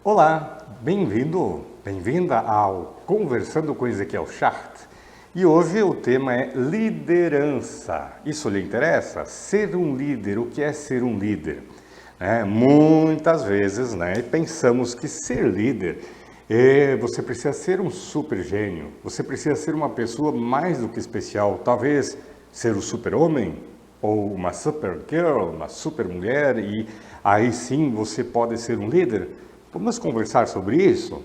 Olá, bem-vinda ao Conversando com Ezequiel Schacht. E hoje o tema é liderança. Isso lhe interessa? Ser um líder, o que é ser um líder? Muitas vezes pensamos que ser líder, você precisa ser um super gênio, você precisa ser uma pessoa mais do que especial, talvez ser o super-homem ou uma super-girl, uma super-mulher, e aí sim você pode ser um líder. Vamos conversar sobre isso?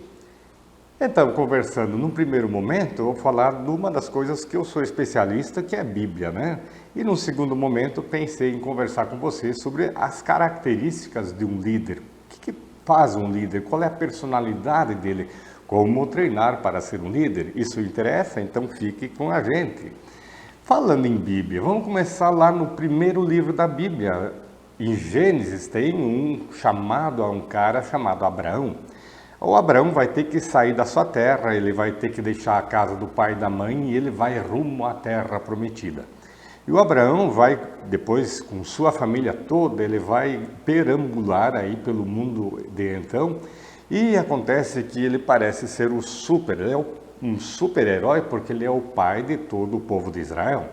Então, conversando, num primeiro momento, eu vou falar de uma das coisas que eu sou especialista, que é a Bíblia, E num segundo momento, pensei em conversar com você sobre as características de um líder. O que faz um líder? Qual é a personalidade dele? Como treinar para ser um líder? Isso interessa? Então fique com a gente. Falando em Bíblia, vamos começar lá no primeiro livro da Bíblia. Em Gênesis tem um cara chamado Abraão. O Abraão vai ter que sair da sua terra, ele vai ter que deixar a casa do pai e da mãe e ele vai rumo à terra prometida. E o Abraão vai, depois com sua família toda, ele vai perambular aí pelo mundo de então. E acontece que ele parece ser ele é um super-herói porque ele é o pai de todo o povo de Israel.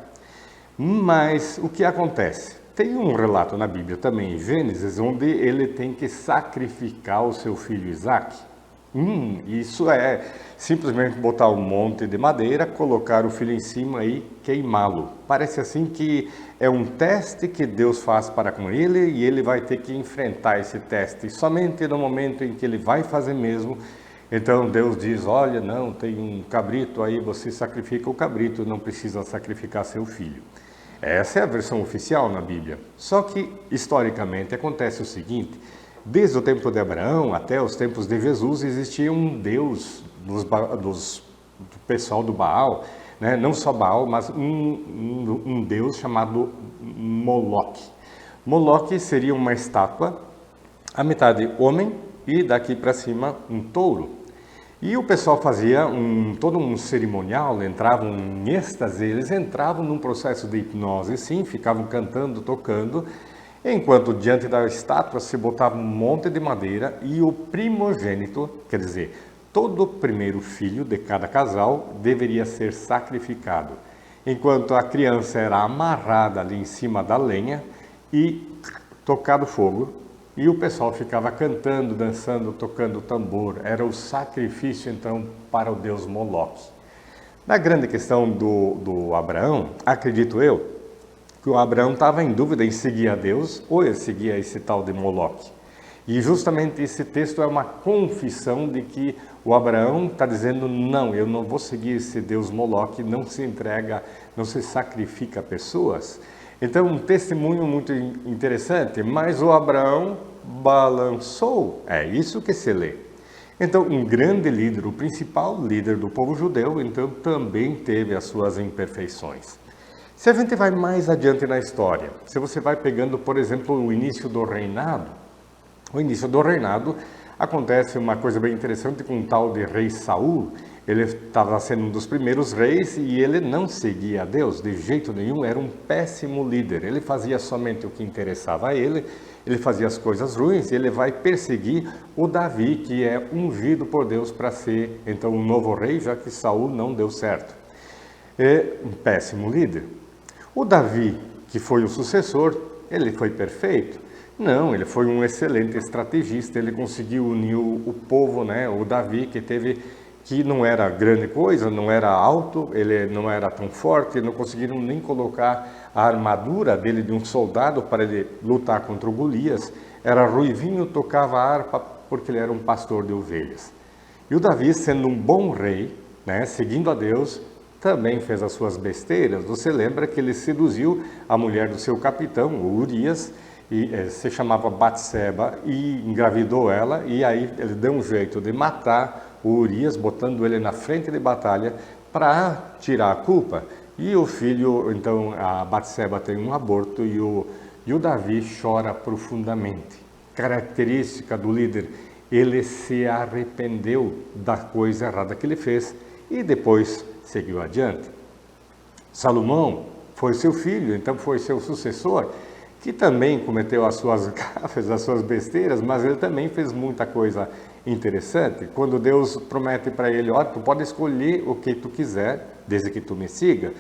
Mas o que acontece? Tem um relato na Bíblia também, em Gênesis, onde ele tem que sacrificar o seu filho Isaac. Isso é simplesmente botar um monte de madeira, colocar o filho em cima e queimá-lo. Parece assim que é um teste que Deus faz para com ele e ele vai ter que enfrentar esse teste. Somente no momento em que ele vai fazer mesmo, então Deus diz, olha, não, tem um cabrito aí, você sacrifica o cabrito, não precisa sacrificar seu filho. Essa é a versão oficial na Bíblia. Só que, historicamente, acontece o seguinte, desde o tempo de Abraão até os tempos de Jesus, existia um Deus do pessoal do Baal, não só Baal, mas um Deus chamado Moloque. Moloque seria uma estátua, a metade homem e daqui para cima um touro. E o pessoal fazia todo um cerimonial, entravam em êxtase, eles entravam num processo de hipnose, sim, ficavam cantando, tocando, enquanto diante da estátua se botava um monte de madeira e o primogênito, quer dizer, todo o primeiro filho de cada casal deveria ser sacrificado, enquanto a criança era amarrada ali em cima da lenha e tocado fogo. E o pessoal ficava cantando, dançando, tocando tambor. Era o sacrifício, então, para o deus Moloque. Na grande questão do Abraão, acredito eu, que o Abraão estava em dúvida em seguir a Deus ou ele seguia esse tal de Moloque. E justamente esse texto é uma confissão de que o Abraão está dizendo, não, eu não vou seguir esse deus Moloque, não se entrega, não se sacrifica pessoas. Então, um testemunho muito interessante, mas o Abraão balançou, é isso que se lê. Então, um grande líder, o principal líder do povo judeu, então também teve as suas imperfeições. Se a gente vai mais adiante na história, se você vai pegando, por exemplo, o início do reinado acontece uma coisa bem interessante com um tal de rei Saul. Ele estava sendo um dos primeiros reis e ele não seguia a Deus de jeito nenhum, era um péssimo líder. Ele fazia somente o que interessava a ele fazia as coisas ruins e ele vai perseguir o Davi, que é ungido por Deus para ser então um novo rei, já que Saul não deu certo. É um péssimo líder. O Davi, que foi o sucessor, ele foi perfeito? Não, ele foi um excelente estrategista, ele conseguiu unir o povo, o Davi, que não era grande coisa, não era alto, ele não era tão forte, não conseguiram nem colocar a armadura dele de um soldado para ele lutar contra o Golias. Era ruivinho, tocava harpa porque ele era um pastor de ovelhas. E o Davi, sendo um bom rei, seguindo a Deus, também fez as suas besteiras. Você lembra que ele seduziu a mulher do seu capitão, o Urias, e se chamava Batseba, e engravidou ela, e aí ele deu um jeito de matar o Urias, botando ele na frente de batalha para tirar a culpa. E o filho, então, a Batseba tem um aborto e o Davi chora profundamente. característica do líder, ele se arrependeu da coisa errada que ele fez e depois seguiu adiante. Salomão foi seu filho, então foi seu sucessor, que também cometeu as suas gafes, as suas besteiras, mas ele também fez muita coisa interessante. Quando Deus promete para ele, ó, tu pode escolher o que tu quiser, desde que tu me siga,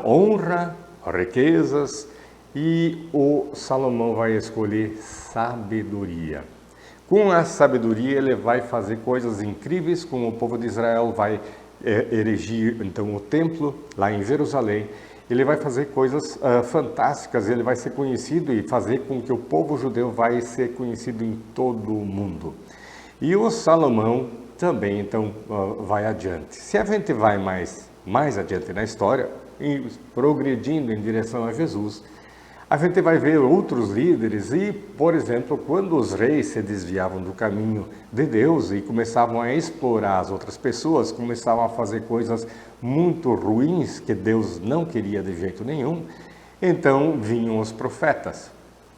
honra, riquezas, e o Salomão vai escolher sabedoria. Com a sabedoria ele vai fazer coisas incríveis, como o povo de Israel vai erigir então o templo lá em Jerusalém. Ele vai fazer coisas fantásticas, ele vai ser conhecido e fazer com que o povo judeu vai ser conhecido em todo o mundo. E o Salomão também então vai adiante. Se a gente vai mais adiante na história, progredindo em direção a Jesus, a gente vai ver outros líderes e, por exemplo, quando os reis se desviavam do caminho de Deus e começavam a explorar as outras pessoas, começavam a fazer coisas muito ruins que Deus não queria de jeito nenhum, então vinham os profetas.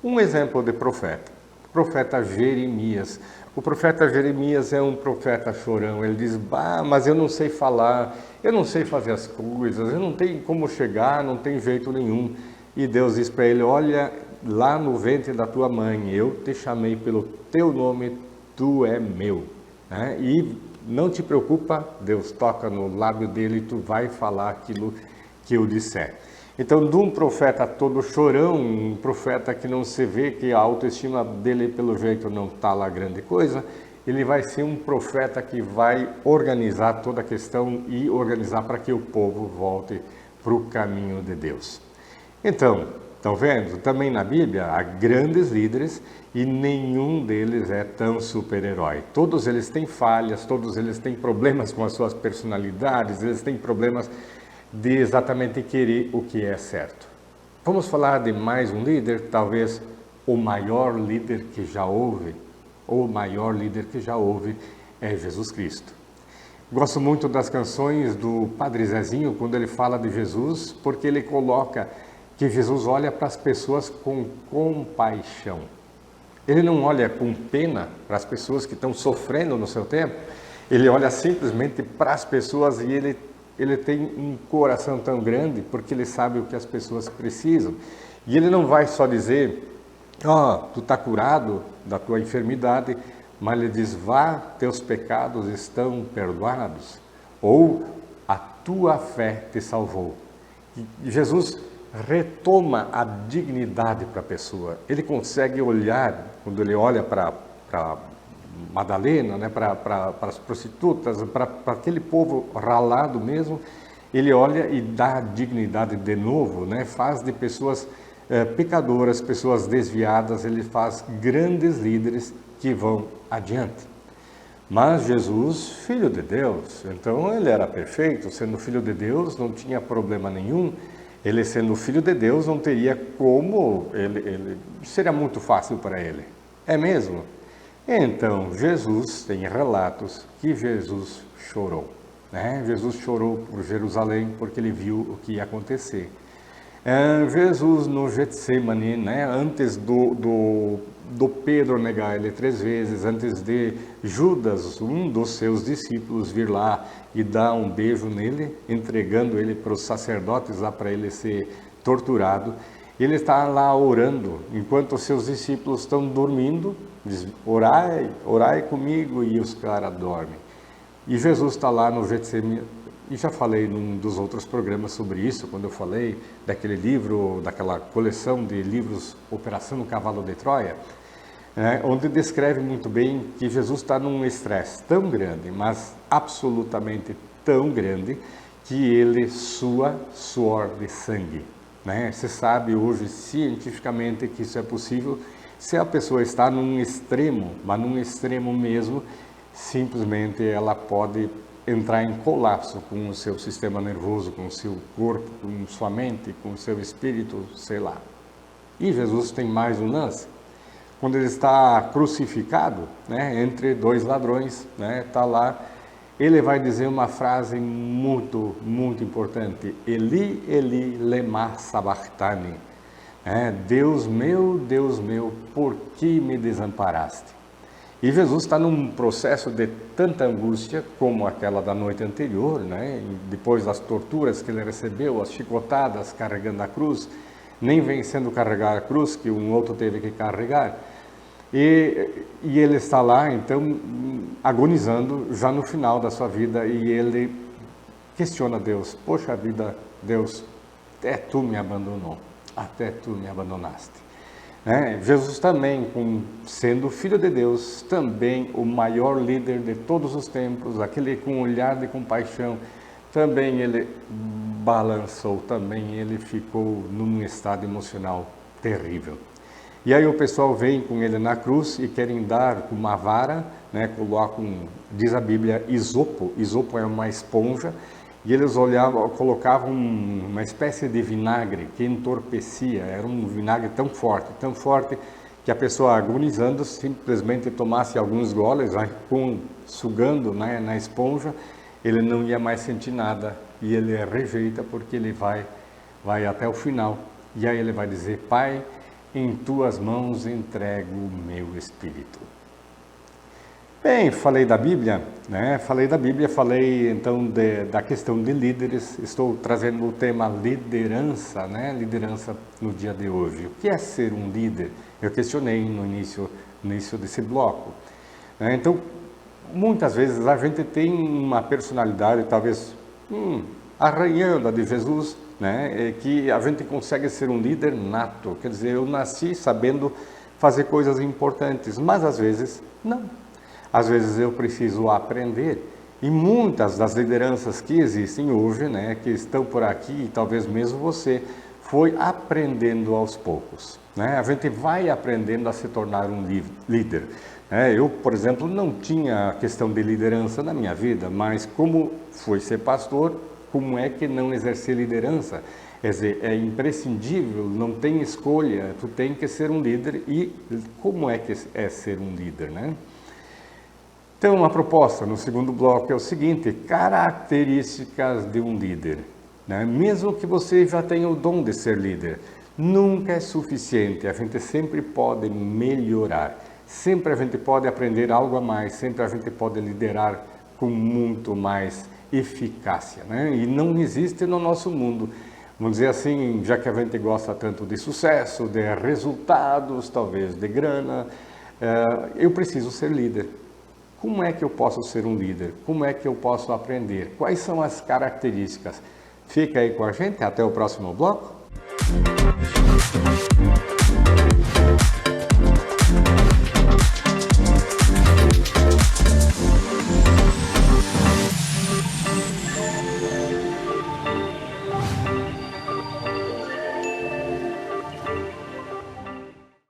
Um exemplo de profeta, o profeta Jeremias. O profeta Jeremias é um profeta chorão, ele diz, mas eu não sei falar, eu não sei fazer as coisas, eu não tenho como chegar, não tem jeito nenhum. E Deus diz para ele, olha, lá no ventre da tua mãe, eu te chamei pelo teu nome, tu é meu. E não te preocupa, Deus toca no lábio dele e tu vai falar aquilo que eu disser. Então, de um profeta todo chorão, um profeta que não se vê, que a autoestima dele pelo jeito não está lá grande coisa, ele vai ser um profeta que vai organizar toda a questão e organizar para que o povo volte para o caminho de Deus. Então, estão vendo? Também na Bíblia há grandes líderes e nenhum deles é tão super-herói. Todos eles têm falhas, todos eles têm problemas com as suas personalidades, eles têm problemas de exatamente querer o que é certo. Vamos falar de mais um líder, talvez o maior líder que já houve, ou o maior líder que já houve é Jesus Cristo. Gosto muito das canções do Padre Zezinho, quando ele fala de Jesus, porque ele coloca que Jesus olha para as pessoas com compaixão. Ele não olha com pena para as pessoas que estão sofrendo no seu tempo, ele olha simplesmente para as pessoas e ele tem um coração tão grande porque ele sabe o que as pessoas precisam. E ele não vai só dizer, tu está curado da tua enfermidade, mas ele diz, vá, teus pecados estão perdoados, ou a tua fé te salvou. E Jesus retoma a dignidade para a pessoa. Ele consegue olhar, quando ele olha para Madalena, para as prostitutas, para aquele povo ralado mesmo, ele olha e dá dignidade de novo, faz de pessoas pecadoras, pessoas desviadas, ele faz grandes líderes que vão adiante. Mas Jesus, filho de Deus, então ele era perfeito, sendo filho de Deus não tinha problema nenhum. Ele sendo filho de Deus não teria como, seria muito fácil para ele. É mesmo? Então, Jesus, tem relatos que Jesus chorou. Jesus chorou por Jerusalém porque ele viu o que ia acontecer. Jesus no Getsemane, antes do Pedro negar ele 3 vezes, antes de Judas, um dos seus discípulos, vir lá e dar um beijo nele, entregando ele para os sacerdotes lá para ele ser torturado, ele está lá orando, enquanto os seus discípulos estão dormindo, diz, orai comigo, e os caras dormem. E Jesus está lá no Getsemane, e já falei num dos outros programas sobre isso, quando eu falei daquele livro, daquela coleção de livros Operação no Cavalo de Troia, onde descreve muito bem que Jesus está num estresse tão grande, mas absolutamente tão grande, que ele sua suor de sangue. Você sabe hoje cientificamente que isso é possível se a pessoa está num extremo, mas num extremo mesmo, simplesmente ela pode entrar em colapso com o seu sistema nervoso, com o seu corpo, com sua mente, com o seu espírito, sei lá. E Jesus tem mais um lance. Quando ele está crucificado, entre 2 ladrões, está lá, ele vai dizer uma frase muito, muito importante. Eli, Eli, lema sabachthani. Deus meu, por que me desamparaste? E Jesus está num processo de tanta angústia como aquela da noite anterior, né? Depois das torturas que ele recebeu, as chicotadas carregando a cruz, nem vencendo carregar a cruz, que um outro teve que carregar. E ele está lá, então, agonizando já no final da sua vida, e ele questiona Deus: poxa vida, Deus, até tu me abandonou, até tu me abandonaste. Jesus também, sendo Filho de Deus, também o maior líder de todos os tempos, aquele com um olhar de compaixão, também ele balançou, também ele ficou num estado emocional terrível. E aí o pessoal vem com ele na cruz e querem dar com uma vara, colocam, diz a Bíblia, isopo é uma esponja, e eles colocavam uma espécie de vinagre que entorpecia, era um vinagre tão forte, que a pessoa agonizando simplesmente tomasse alguns goles, sugando na esponja, ele não ia mais sentir nada, e ele rejeita porque ele vai até o final. E aí ele vai dizer: Pai, em tuas mãos entrego o meu espírito. Bem, falei da Bíblia, falei então da questão de líderes, estou trazendo o tema liderança, liderança no dia de hoje. O que é ser um líder? Eu questionei no início desse bloco. Então, muitas vezes a gente tem uma personalidade, talvez arranhando a de Jesus, que a gente consegue ser um líder nato, quer dizer, eu nasci sabendo fazer coisas importantes, mas às vezes não. Às vezes eu preciso aprender, e muitas das lideranças que existem hoje, que estão por aqui, e talvez mesmo você, foi aprendendo aos poucos. A gente vai aprendendo a se tornar um líder. Eu, por exemplo, não tinha a questão de liderança na minha vida, mas como fui ser pastor, como é que não exercer liderança? Quer dizer, é imprescindível, não tem escolha, tu tem que ser um líder. E como é que é ser um líder, Então, uma proposta no segundo bloco é o seguinte: características de um líder. Mesmo que você já tenha o dom de ser líder, nunca é suficiente, a gente sempre pode melhorar, sempre a gente pode aprender algo a mais, sempre a gente pode liderar com muito mais eficácia. E não existe no nosso mundo, vamos dizer assim, já que a gente gosta tanto de sucesso, de resultados, talvez de grana, eu preciso ser líder. Como é que eu posso ser um líder? Como é que eu posso aprender? Quais são as características? Fica aí com a gente, até o próximo bloco.